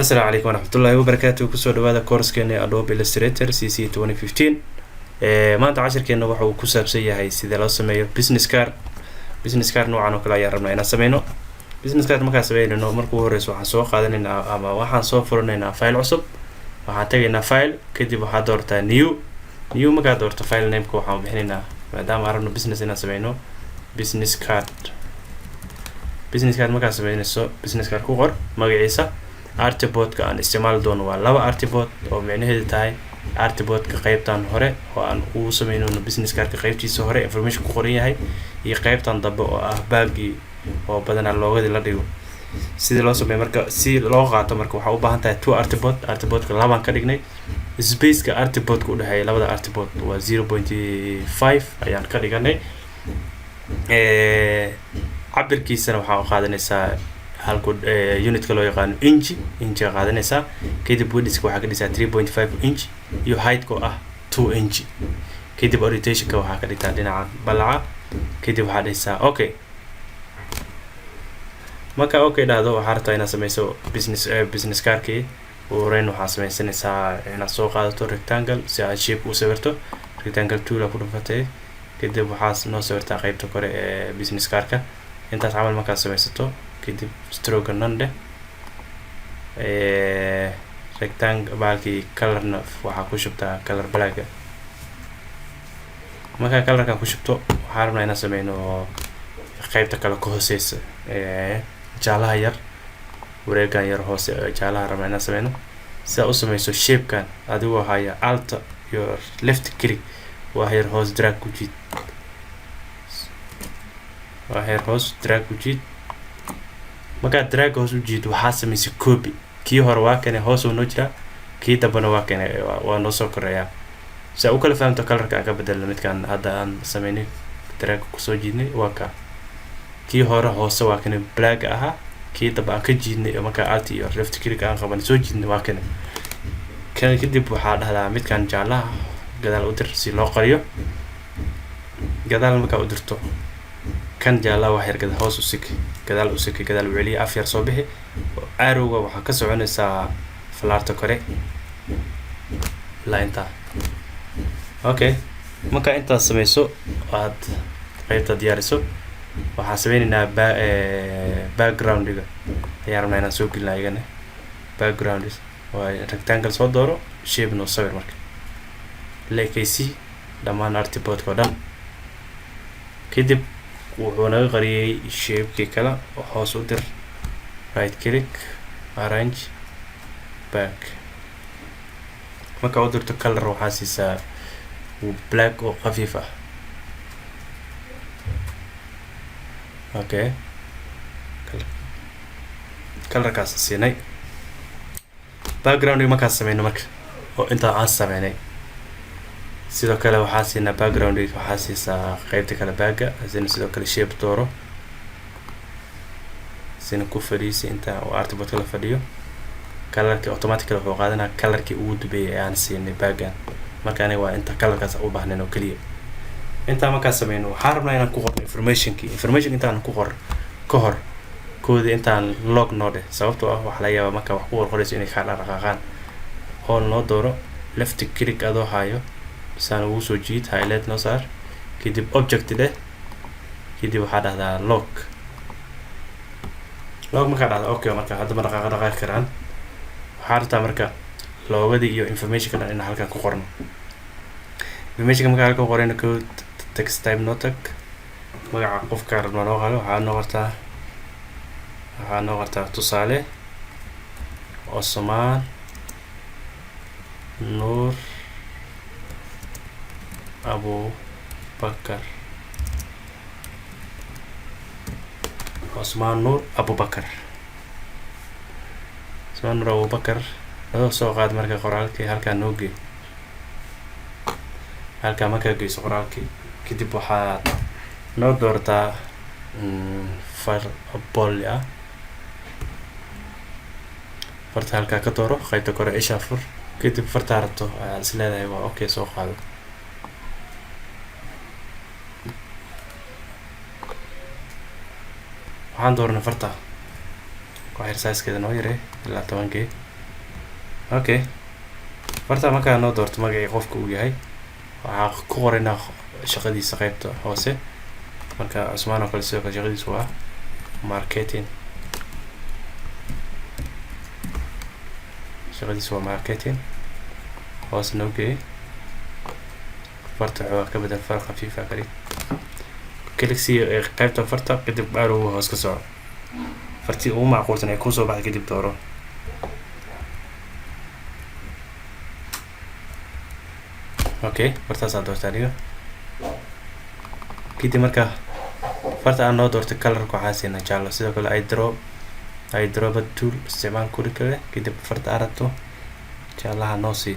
السلام عليكم ورحمة الله وبركاته كسو دوادا كورسكيني Adobe Illustrator CC 2015 maanta cashirkeena waxa uu ku saabsan yahay sida loo sameeyo business card noocan oo kale ayaan rabnaa inaan sameyno business card markaan sameynayno marka ugu horeyso waxaan soo qaadanaynaa ama waxaan soo furanaynaa file cusub waxaan tagaynaa file kadib waxaad doortaa new markaad doorto file name-ka waxaan bixinaynaa maadaama aan rabno business inaan sameyno business card markaan sameynayso business card ku qor magaciisa artboard-ka aan isticmaali doono waa laba artboard oo micnaheedu tahay artboard-ka qaybtan hore oo aan ugu sameynayno business card-ka qaybtiisa hore information ku qoran yahay iyo qaybtan dambe oo ah baagi oo badanaa loogadii la dhigo sidii loo sameeyo marka si loo qaato marka waxaa u baahan tahay two artboard-ka labaan ka dhignay space-ka artboard-ka u dhexeeya labada artboard waa 0.5 ayaan ka dhiganay cabirkiisana waxaa qaadanaysaa halku unitka loo yaqaano inch qaadanaysaa kadib widthka waxaa ka dhisaa 3.5 inch iyo height-ka ah 2 inch kadib orientation-ka waxaa ka dhigtaa dhinaca balaca kadib waxaa dhisaa okay marka okay dhahdo waxaa rabtaa inaad sameyso business card-kii ugu horeyn waxaa sameysanaysaa inaad soo qaadato rectangle si aad shape u sawirto rectangle tool ku dhufatay kadib waxaad noo sawirtaa qaybta kore ee business card-ka intaas camal markaad sameysato kadib stroke none rectangle baalkii colorna waxaa ku shubtaa color black markaa colorkan ku shubto waxaa rabnaa inaan sameyno qaybta kale ka hooseysa jaalaha yar wareegan yar hoose jaalaha rabnaa inaan sameyno si aad u sameyso shape-kan adigoo haya alt iyo left click waa heer hoos drag ku jiid markaad drag hoos u jiid waxaa sameysay copy kii hore waa kane hoos uu noo jiraa kii dambana waa kane waa noo soo koreeyaa si aad u kala fahamto colorka aan ka bedelno midkaan hadda aan sameynay drag kusoo jiidnay waa ka kii hore hoose waa kane black ahaa kii dambe aan ka jiidnay oo markaa alt iyo left click aan qaban soo jiidnay waa kane kan kadib waxaa dhahdaa midkaan jaalaha gadaal u dir si loo qariyo gadaal markaa u dirto kan jaalaha waa gadaal hoos u sik gadaal u celiya af yar soo bixi arrowga waxaa ka soconaysaa falaarta kore ilaa intaa okay markaa intaas sameyso aad qaybta diyaariso waxaa sameynaynaa background-iga ayaan rabnaa inaan soo gelinaa iyagana background waa rectangle soo dooro shape noo sawir marka lekaysi dhammaan artboard-ka oo dhan kadib wuxuu naga qariyay shape-kii kale hoos u dir right click arrange back marka u dirto color waxaa siisaa black oo khafiif ah okay colorkaas siinay background markaas sameyno marka oo intaa aan sameynay sidoo kale waxaa siinaa background waxaa siisaa qaybta kale baaga asina sidoo kale shape dooro sina ku fadhiisi inta oo artboard la fadhiyo colorka automatically wuxuu qaadanaa colorkii ugu dambeeyay aan siinay baagan marka aniga waa inta colorkaas u baahneen oo kaliya inta markaa sameyno waxaan rabnaa inaan ku qorno information intaan ku qor ka hor koodi intaan log node sababtoo ah waxa la yaabaa marka wax ku qorayso inay ka dhaqaaqaan oo noo dooro left click adoo hayo saan ugu soo jiid highlight noo saar kadib object leh kadib waxaa dhahdaa log markaa dhahda okay marka hadda ma dhaqaaqi karaan waxaa rabtaa marka loogadii iyo information-ka dhan inaan halkan ku qorno information-ka markaa halkan qorayno code text type noo tag magaca qofka rabno noo qalo waxaa noo qortaa tusaale Osman Nur Abu Bakar Osman Nur Abu Bakar adoo soo qaad marka qoraalkii halkaan noo geey halkaan markaa geyso qoraalkii kadib waxaad noo doortaa farbool farta halkaa ka dooro qaybta kore isha fur kadib fartaa rabto ayaad is leedahay waa okay soo qaado waxaan doornay farta waxyar size-keeda noo yaree ilaa 10K okay farta markaa noo doorto magacii qofka uu yahay waxaa ku qoraynaa shaqadiisa qaybta hoose marka Cusmaan oo kale sidoo kale shaqadiisu waa marketing hoos noogay farta waa ka bedel far khafiifa kali كليكسي قيبتا فرتا كدب بارو هوس كسو فرتي او معقولتن ay ku soo baxay kadib dooro okay farta sa doortaniga kadib marka farta aan noo doortay color-ka waxaa siinaa jaallo sidoo kale ay drop tool isticmaal kuri kale kadib farta arato jaallaha noo sii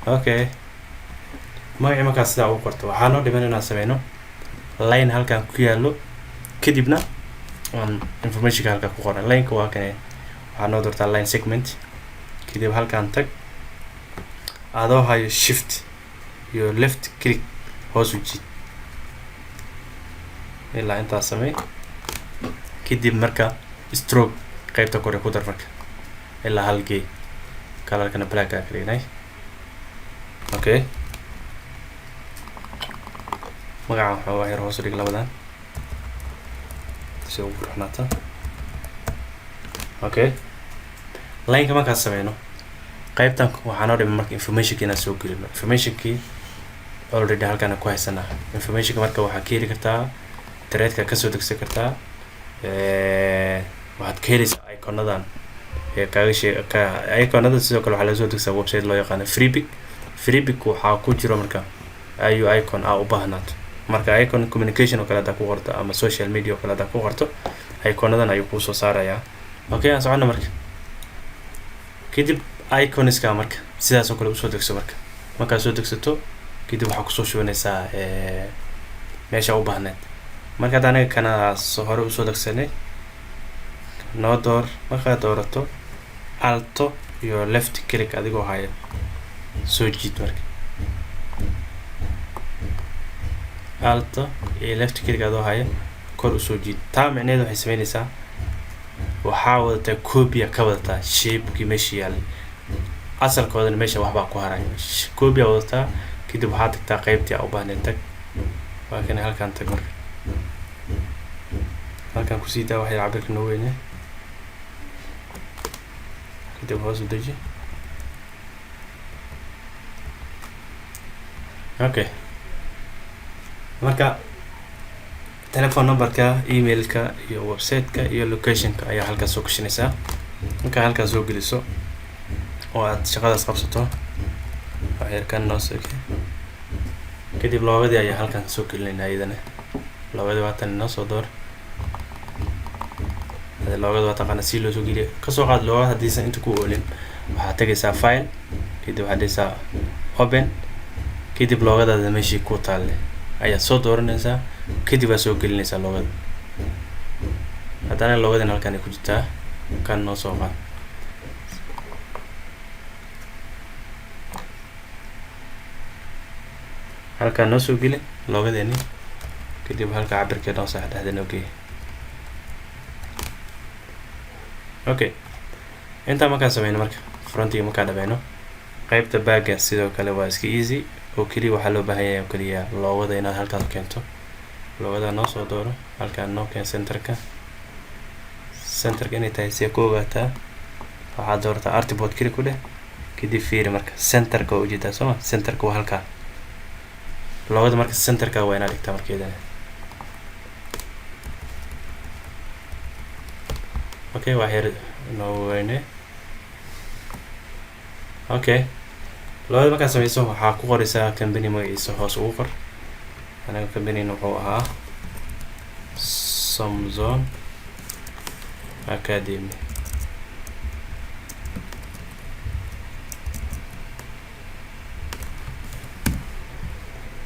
okay magacii markaas sidaa ugu qorto waxaa noo dhiman inaan sameyno line halkan ku yaalo kadibna informationka halka ku qoran lineka waa kan waxaa noo doortaa line segment kadib halkan tag adoo hayo shift iyo left click hoos u jiid ilaa intaas samey kadib marka stroke qaybta kore ku dar marka ilaa hal gey colorkana black ka dhignay okay magaca waxa waa yar hoos u dhig labadan si uu ruxnaata okay line marka sameyno qaybtan waxaa noo dhiman marka informationkiina soo gelino informationkii already halkan ku haysanaa informationka marka waxaa ka heli kartaa threadka ka soo degsan kartaa waxaad ka helaysaa iconadan kaaga sheeka iconada sidoo kale waxaa laga soo degsaa website loo yaqaano freebik waxaa ku jiro marka ayu icon u baahnaato marka icon communication oo kale hada ku qorto ama social media oo kale hada ku qorto iconadan ayuu ku soo saarayaa okay aan socono marka kadib iconiska marka sidaas oo kale usoo degso marka soo degsato kadib waxaa kusoo shubanaysaa meesha u baahneed marka anaga kana soo hore usoo degsanay noo door markaa doorato alto iyo left click adigoo haya soo jiid marka alto iyo left click adoo haya kor usoo jiid taa micneheedu waxay sameynaysaa waxaa wadataa copy ka wadataa shape-kii meesha yaalay asalkoodana meesha waxbaa ku haray copy wadataa kadib waxaad tagtaa qaybtii u baahneed tag waa kan halkan tag marka halkan ku sii daa waxay cabirka noo weynaa kadib hoos u deji okay marka telephone numberka emailka iyo website-ka iyo location-ka ayaa halkaas soo gashanaysaa marka halkaas soo geliso oo aad shaqadaas qabsato waxyarkan noo soo kadib logadii ayaa halkan soo gelinaynaa iyadana logadii waatan noo soo door logada waa taqaana si loo soo geliyo kasoo qaad logada hadiisan inta ku oolin waxaad tagaysaa file kadib waxaad dhigaysaa open kadib logadaada meeshii ku taalle ayaad soo dooranaysaa kadib aad soo gelinaysaa logada haddana logadan halkan ay ku jirtaa kan noo soo qaad halkan noo soo geli logadeeni kadib halka cabirkeed noo sax dhexdeena okay okay inta markaa sameyno marka frontiga markaa dhamayno qaybta baaga sidoo kale waa iska easy oo kaliya waxaa loo baahan yahay kaliya logada inaad halkaas keento logada noo soo dooro halkaan noo keen centerka inay tahay si ku ogaataa waxaad doortaa artboard kali ku dheh kadib fiiri marka centerka oo ujeedaa sooma centerka waa halkaa logada marka centerka waa inaad dhigtaa markeedana okay waa here no wayne okay logada markaa sameyso waxaa ku qoraysaa company magaciisa hoos ugu qor anaga company wuxuu ahaa Samzon Academy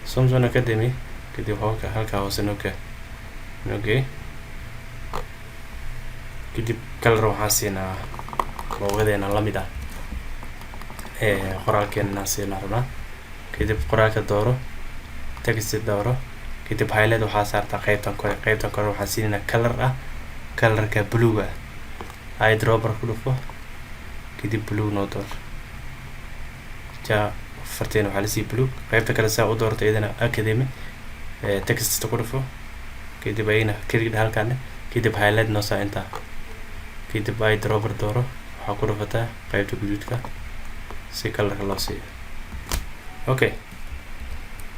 Samzon Academy kadib halkaa hoose okay kadib color waxaa siinaa logadeena lamid ah qoraalkeena siinaa rabnaa kadib qoraalka dooro text dooro kadib highlight waxaa saartaa qaybtan kore waxaa siinaa color ah kalarka buluuga eyedropper ku dhufo kadib blue noo door farteen waxaa lasii blue qaybta kale saa u doorta iyadana academy text ku dhufo kadib ayna kaliya halkaan kadib highlight noo saa inta kadib eyedropper dooro waxaa ku dhufataa qaybta guduudka si kalarka loo siiyo okay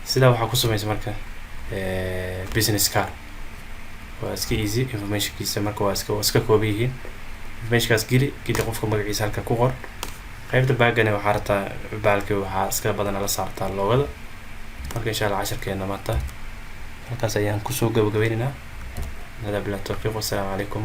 sidaa waxaa ku samaysa marka business card waa iska easy informationkiisa marka waa iska kooban yihiin informationkaas geli kadib qofka magaciisa halka ku qor qaybta baagana waxaa rabtaa baalkii waxaa iska badan la saartaa loogada marka insha Allah casharkeena maanta halkaas ayaan kusoo gabagabaynaynaa nada bila tawfiiq wassalaamu calaykum